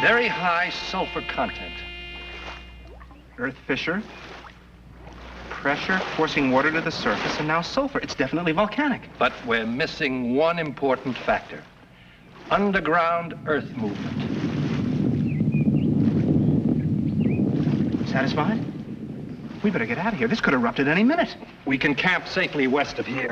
Very high sulfur content. Earth fissure, pressure forcing water to the surface, and now sulfur. It's definitely volcanic. But we're missing one important factor. Underground earth movement. Satisfied? We better get out of here. This could erupt at any minute. We can camp safely west of here.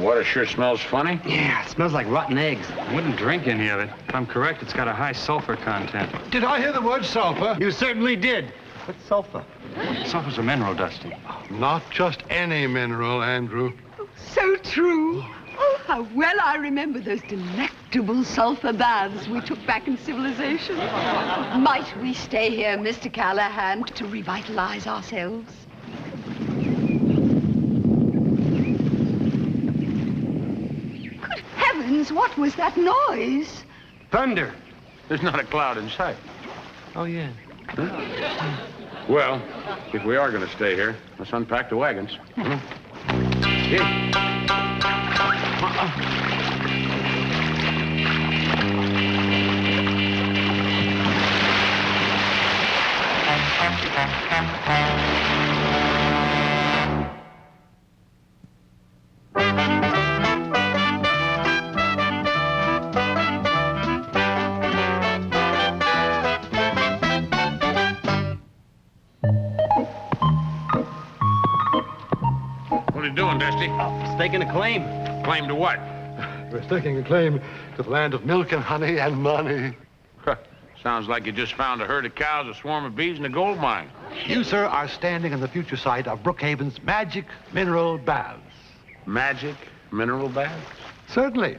Water sure smells funny. Yeah, it smells like rotten eggs. I wouldn't drink any of it. If I'm correct, it's got a high sulfur content. Did I hear the word sulfur? You certainly did. What's sulfur? Sulfur's a mineral, Dusty. Not just any mineral, Andrew. So true. Oh, how well I remember those delectable sulfur baths we took back in civilization. Might we stay here, Mr. Callahan, to revitalize ourselves? Good heavens, what was that noise? Thunder. There's not a cloud in sight. Oh, yeah. Well, if we are going to stay here, let's unpack the wagons. Here. What are you doing, Dusty? Staking a claim. Claim to what? We're staking a claim to the land of milk and honey and money. Sounds like you just found a herd of cows, a swarm of bees, and a gold mine. You, sir, are standing on the future site of Brookhaven's magic mineral baths. Magic mineral baths? Certainly.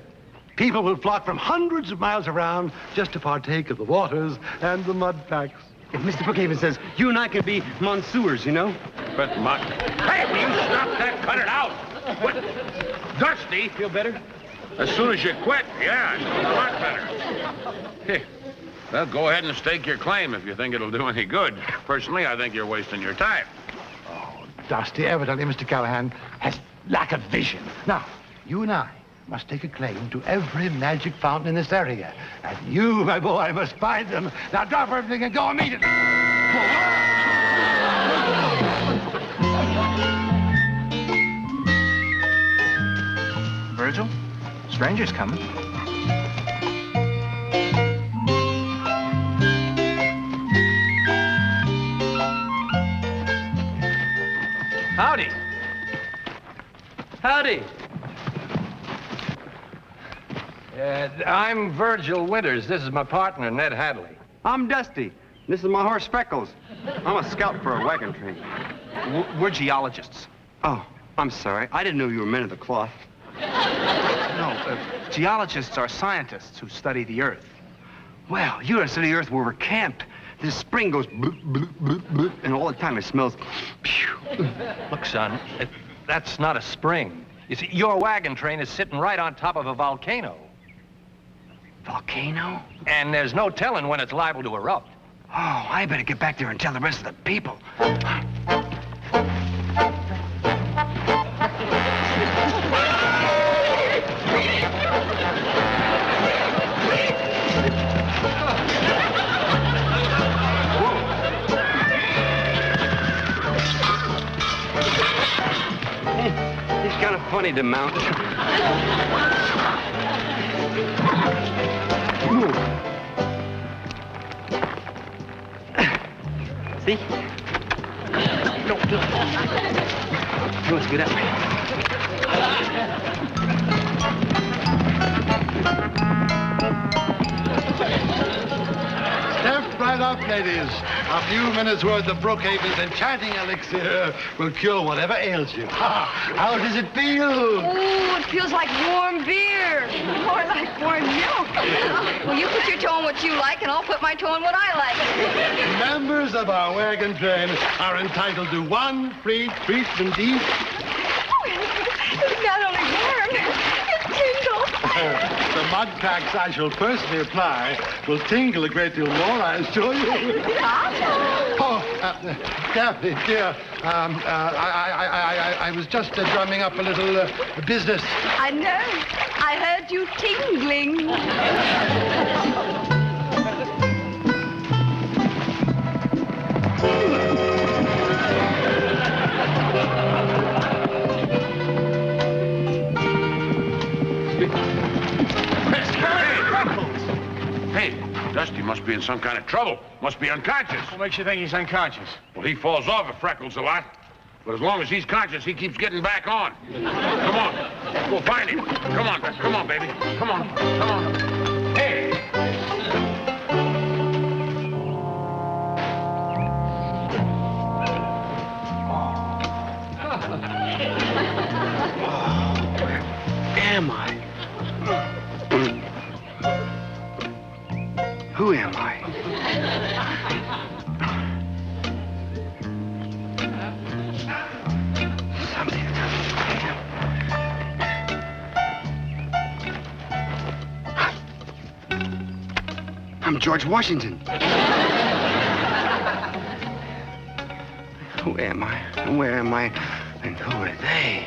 People will flock from hundreds of miles around just to partake of the waters and the mud packs. If Mr. Brookhaven says, you and I can be monsieurs, you know? But mud. Hey, will you stop that? Cut it out. What? Dusty? Feel better? As soon as you quit, yeah, it's a lot better. Hey, well, go ahead and stake your claim if you think it'll do any good. Personally, I think you're wasting your time. Oh, Dusty, evidently Mr. Callahan has lack of vision. Now, you and I must take a claim to every magic fountain in this area. And you, my boy, must find them. Now drop everything and go immediately. Virgil, stranger's coming. Howdy. Howdy. I'm Virgil Winters. This is my partner, Ned Hadley. I'm Dusty. This is my horse, Freckles. I'm a scout for a wagon train. We're geologists. Oh, I'm sorry. I didn't know you were men of the cloth. No, geologists are scientists who study the Earth. Well, you're study the Earth where we're camped. This spring goes bloop, bloop, bloop, bloop, and all the time it smells. Look, son, that's not a spring. You see, your wagon train is sitting right on top of a volcano. Volcano? And there's no telling when it's liable to erupt. Oh, I better get back there and tell the rest of the people. He's kind of funny to mount. See? No. Let's get up. Step right up, ladies. A few minutes' worth of Brookhaven's enchanting elixir will cure whatever ails you. How does it feel? Oh, it feels like warm beer. More like warm milk. Well, you put your toe on what you like, and I'll put my toe on what I like. Members of our wagon train are entitled to one free treatment each. Oh, it's not only warm, it tingles. The mud cracks I shall personally apply will tingle a great deal more, I assure you. Oh, Kathy, dear, I was just drumming up a little business. I know. I heard you tingling. Hey, Dusty must be in some kind of trouble. Must be unconscious. What makes you think he's unconscious? Well, he falls off at Freckles a lot. But as long as he's conscious, he keeps getting back on. Come on. We'll find him. Come on, baby. Come on. Hey! Am I? Who am I? Something I'm George Washington. Who am I? And where am I? And who are they?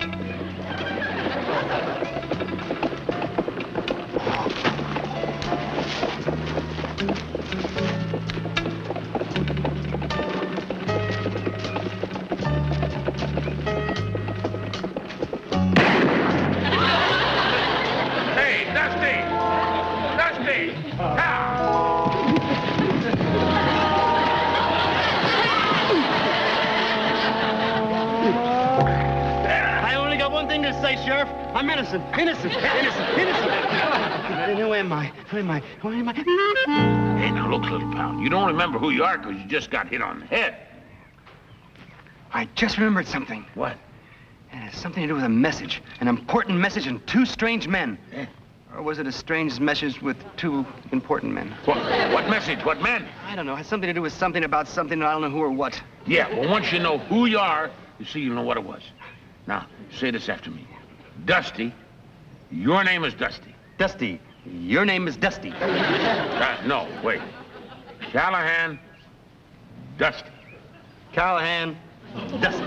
Sheriff. I'm innocent. Innocent. And who am I? Hey, now look, little pal. You don't remember who you are because you just got hit on the head. I just remembered something. What? It has something to do with a message. An important message and two strange men. Eh? Or was it a strange message with two important men? What message? What men? I don't know. It has something to do with something about something, and I don't know who or what. Yeah, well, once you know who you are, you see, you'll know what it was. Now, say this after me. Dusty, your name is Dusty. Dusty, your name is Dusty. No, wait. Callahan, Dusty. Callahan, Dusty.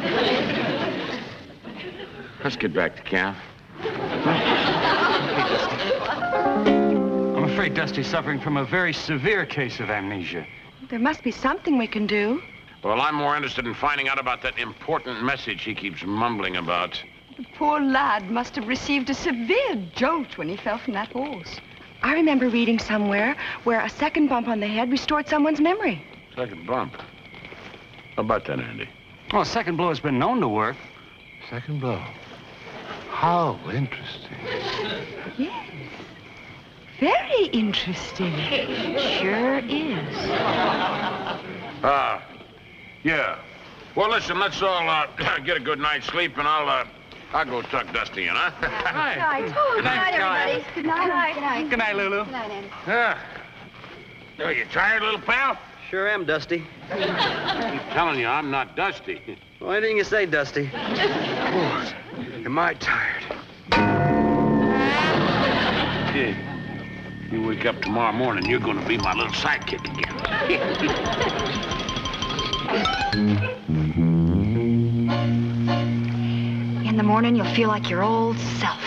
Let's get back to camp. I'm afraid Dusty's suffering from a very severe case of amnesia. There must be something we can do. Well, I'm more interested in finding out about that important message he keeps mumbling about. The poor lad must have received a severe jolt when he fell from that horse. I remember reading somewhere where a second bump on the head restored someone's memory. Second bump? How about that, Andy? Well, a second blow has been known to work. Second blow. How interesting. Yes. Very interesting. Sure is. Yeah. Well, listen, let's all get a good night's sleep, and I'll go tuck Dusty in, huh? Hi. Good night, everybody. Good night. Good night. Good night, Lulu. Good night, Andy. Yeah. Are you tired, little pal? Sure am, Dusty. I'm telling you, I'm not Dusty. Well, anything you say, Dusty. Oh, am I tired? Yeah. You wake up tomorrow morning, you're gonna be my little sidekick again. In the morning, you'll feel like your old self.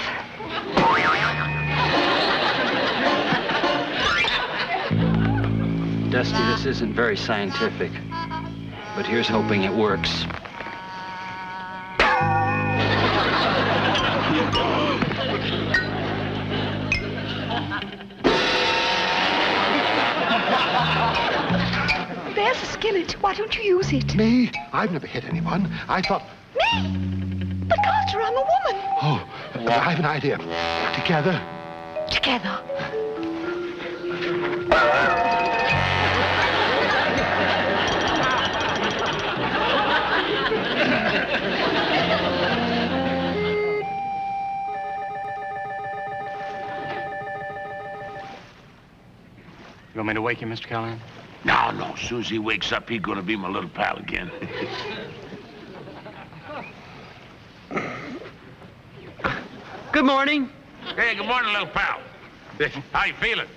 Dusty, this isn't very scientific, but here's hoping it works. There's a skillet. Why don't you use it? Me? I've never hit anyone. I thought... Me? But Carter, I'm a woman. Oh, I have an idea. Together. Together. You want me to wake you, Mr. Callahan? No. As soon as he wakes up, he's gonna be my little pal again. Good morning. Hey, good morning, little pal. How you feeling?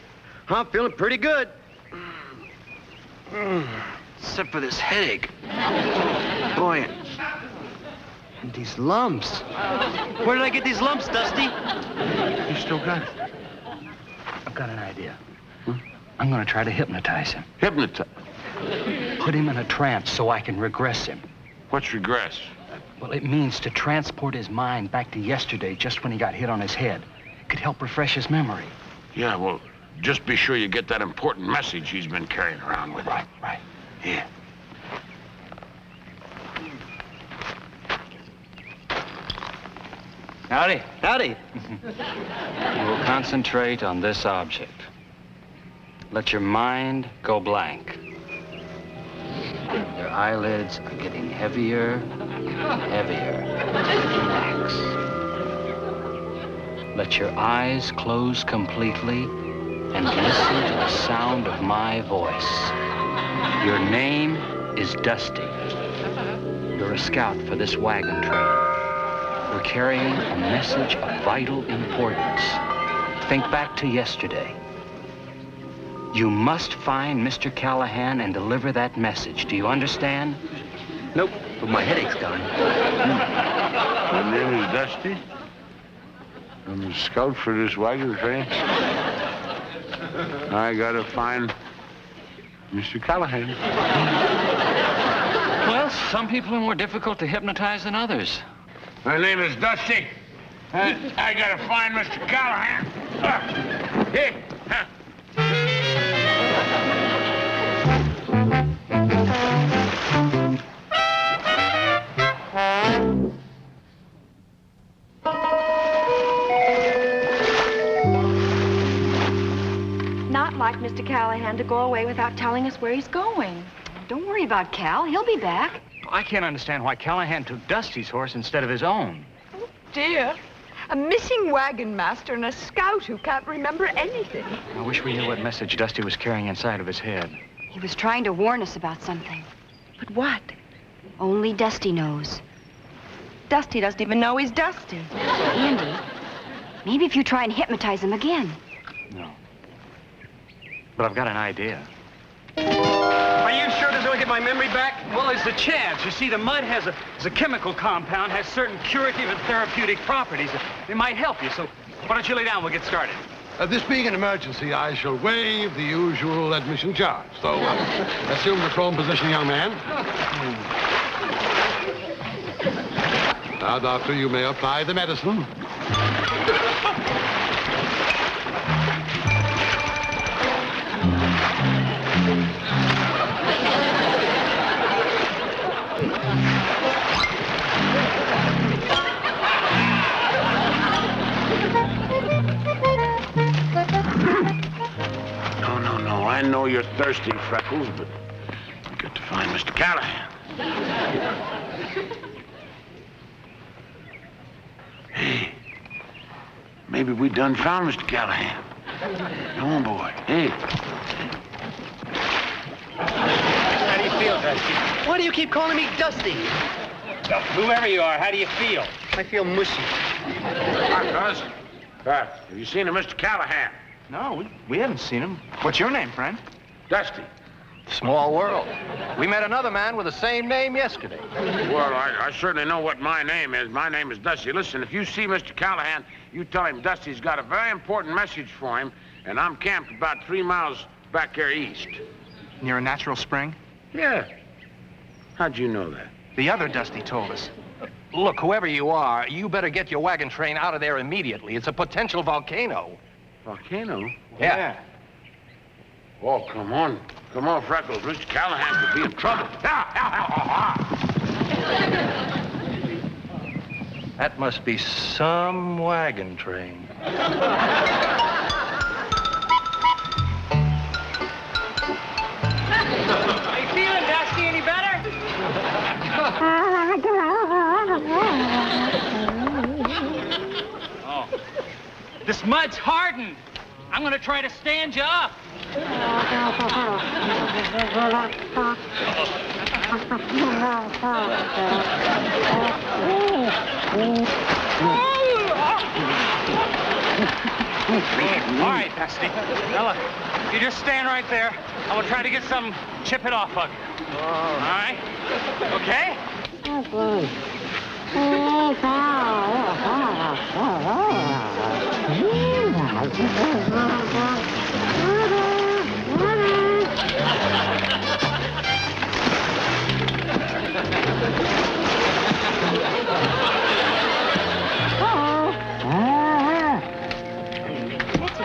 I'm feeling pretty good. Except for this headache. Boy, and these lumps. Where did I get these lumps, Dusty? You still got it. I've got an idea. I'm going to try to hypnotize him. Hypnotize? Put him in a trance so I can regress him. What's regress? Well, it means to transport his mind back to yesterday, just when he got hit on his head. It could help refresh his memory. Yeah, well, just be sure you get that important message he's been carrying around with him. Right. Here. Howdy. Howdy. You will concentrate on this object. Let your mind go blank. Your eyelids are getting heavier, heavier. Relax. Let your eyes close completely and listen to the sound of my voice. Your name is Dusty. You're a scout for this wagon train. We're carrying a message of vital importance. Think back to yesterday. You must find Mr. Callahan and deliver that message. Do you understand? Nope, but my headache's gone. My name is Dusty. I'm a scout for this wagon train. I gotta find Mr. Callahan. Well, some people are more difficult to hypnotize than others. My name is Dusty. I gotta find Mr. Callahan. Here. Not like Mr. Callahan to go away without telling us where he's going. Don't worry about Cal. He'll be back. I can't understand why Callahan took Dusty's horse instead of his own. Dear. A missing wagon master and a scout who can't remember anything. I wish we knew what message Dusty was carrying inside of his head. He was trying to warn us about something. But what? Only Dusty knows. Dusty doesn't even know he's Dusty. Andy, maybe if you try and hypnotize him again. No. But I've got an idea. Are you sure this will get my memory back? Well, there's a chance. You see, the mud has a chemical compound, has certain curative and therapeutic properties. It might help you, so why don't you lay down? We'll get started. This being an emergency, I shall waive the usual admission charge. So, assume the prone position, young man. Now, doctor, you may apply the medicine. No, I know you're thirsty, Freckles, but you got to find Mr. Callahan. Hey, maybe we done found Mr. Callahan. Come on, boy. Hey. How do you feel, Dusty? Why do you keep calling me Dusty? Whoever you are, how do you feel? I feel mushy. Hi, cuz. Have you seen a Mr. Callahan? No, we haven't seen him. What's your name, friend? Dusty. Small world. We met another man with the same name yesterday. Well, I certainly know what my name is. My name is Dusty. Listen, if you see Mr. Callahan, you tell him Dusty's got a very important message for him, and I'm camped about 3 miles back there east. Near a natural spring? Yeah. How'd you know that? The other Dusty told us. Look, whoever you are, you better get your wagon train out of there immediately. It's a potential volcano. Volcano? Yeah. Oh, come on. Come on, Freckles. Mr. Callahan could be in trouble. That must be some wagon train. How you feeling, Dusty? Any better? Oh. This mud's hardened. I'm gonna try to stand you up. All right, Dusty. Now look, you just stand right there. I will try to get some chip it off of you. All right? Okay?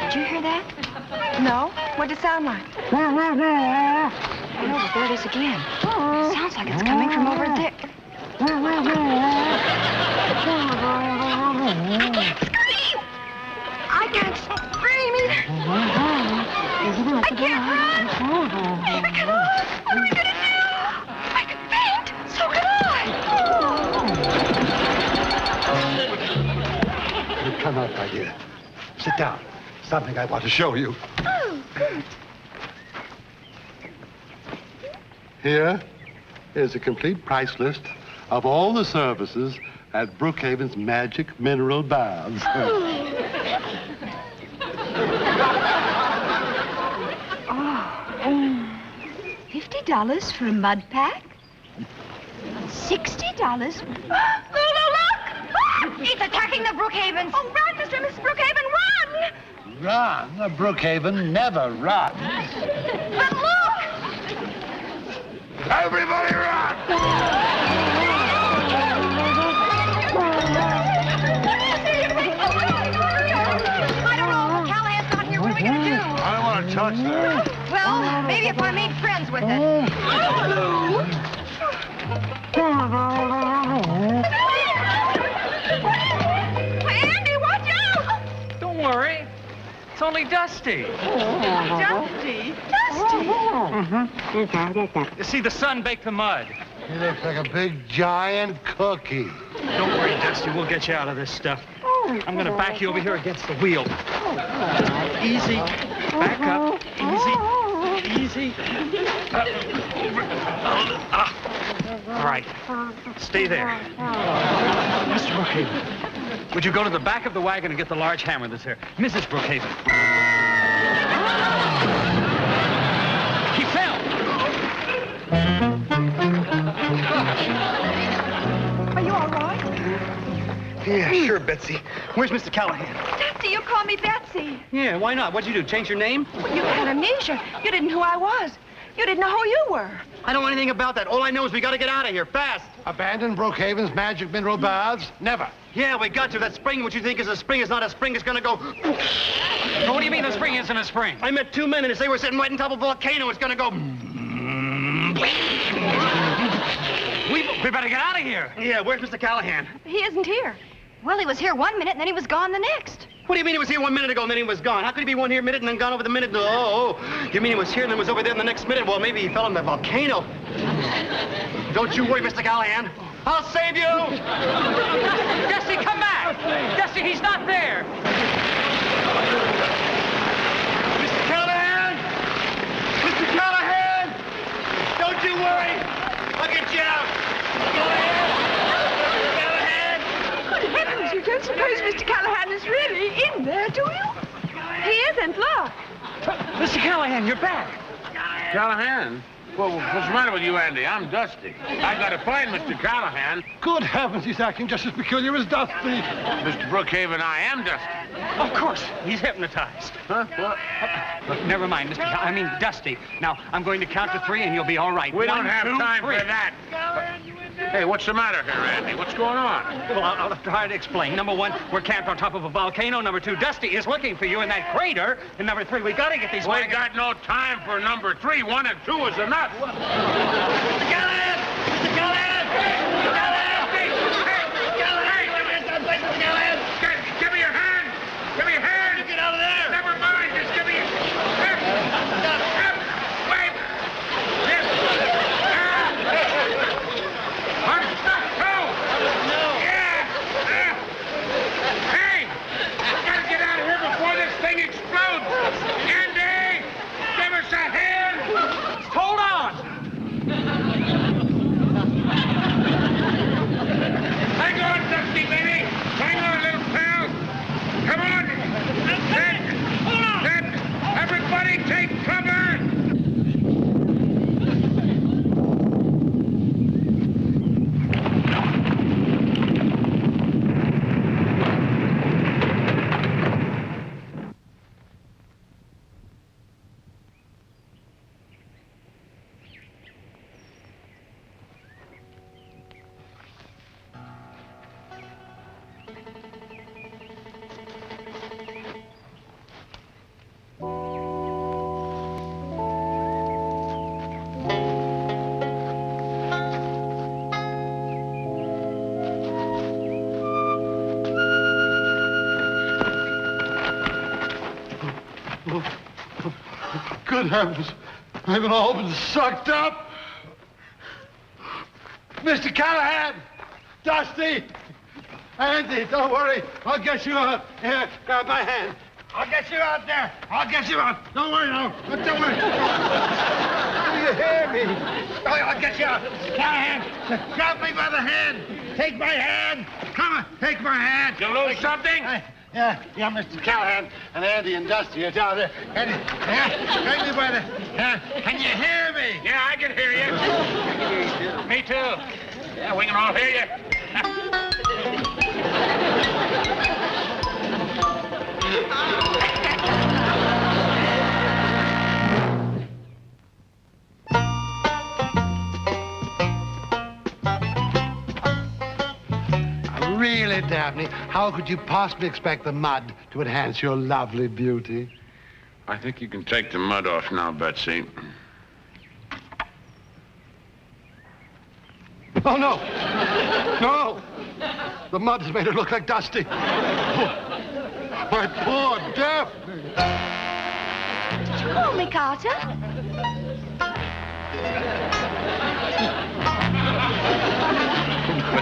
Did you hear that? No? What did it sound like? Oh, no, but there it is again. Sounds like it's coming from over there. Scream! I can't scream either. I can't run. I cannot. What are we going to do? I can faint. So can I. Come out, my dear. Sit down. Something I want to show you. Oh, good. Here is a complete price list of all the services at Brookhaven's Magic Mineral Baths. $50 for a mud pack? $60 for... Look! It's attacking the Brookhavens. Oh, run, Mr. and Mrs. Brookhaven, run! Run? Brookhaven never runs. But look! Everybody run! I don't know. Callahan's not here. What are we going to do? I don't want to touch that. Well, maybe if I made friends with it. Andy, watch out! Don't worry. It's only Dusty. Dusty? Dusty? You see, the sun baked the mud. He looks like a big, giant cookie. Don't worry, Dusty. We'll get you out of this stuff. I'm going to back you over here against the wheel. Easy. Back up. Easy. All right. Stay there. Mr. Brookhaven, would you go to the back of the wagon and get the large hammer that's there? Mrs. Brookhaven. He fell. Are you all right? Yeah, sure, Betsy. Where's Mr. Callahan? Dusty, you call me Betsy. Yeah, why not? What'd you do, change your name? Well, you had amnesia. You didn't know who I was. You didn't know who you were. I don't know anything about that. All I know is we gotta get out of here, fast. Abandon Brookhaven's Magic Mineral Baths? Never. Yeah, we got to. That spring, what you think is a spring, is not a spring. It's gonna go... Well, what do you mean the spring isn't a spring? I met 2 men, and as they were sitting right on top of a volcano, it's gonna go... We better get out of here. Yeah, where's Mr. Callahan? He isn't here. Well, he was here 1 minute, and then he was gone the next. What do you mean he was here 1 minute ago and then he was gone? How could he be one here minute and then gone over the minute? Oh. You mean he was here and then was over there in the next minute? Well, maybe he fell in the volcano. Don't you worry, Mr. Callahan. I'll save you! Dusty, come back! Dusty, he's not there! Mr. Callahan! Mr. Callahan! Don't you worry! I'll get you out! Callahan! Good heavens, you don't suppose Mr. Callahan is really in there, do you? He isn't, look. Mr. Callahan, you're back. Callahan? Well, what's the matter with you, Andy? I'm Dusty. I gotta find Mr. Callahan. Good heavens, he's acting just as peculiar as Dusty. Mr. Brookhaven, I am Dusty. Of course, he's hypnotized. Huh? What? Look, never mind, Dusty. Now, I'm going to count to 3 and you'll be all right. We don't have 1, 2, time 3. for that. Hey, what's the matter here, Andy? What's going on? Well, I'll try to explain. Number 1, we're camped on top of a volcano. Number 2, Dusty is looking for you in that crater. And number 3, we gotta get these We wagons. got no time for number 3. 1 and 2 is enough. Mr. Callahan! Mr. Callahan! Mr. Callahan! Hey! Give me your hand! Give me your hand! Get out of there! Never mind, just give me your hand! Wait! Yes! I'm stuck too! Yeah! Hey! We gotta get out of here before this thing explodes! Andy! Give us a hand! Hold on! Good heavens. They've all been sucked up. Mr. Callahan! Dusty! Andy, don't worry. I'll get you out. Here, grab my hand. I'll get you out there. I'll get you out. Don't worry now. Don't worry. Do you hear me? I'll get you out. Callahan, grab me by the hand. Take my hand. Come on, take my hand. You lose something? Yeah, Mr. Callahan and Andy and Dusty are down there. Andy, take me by the hand. Can you hear me? Yeah, I can hear you. Me too. Yeah, we can all hear you. Really, Daphne, how could you possibly expect the mud to enhance your lovely beauty? I think you can take the mud off now, Betsy. Oh, no. No. The mud has made her look like Dusty. My poor Daphne. Did you call me, Carter?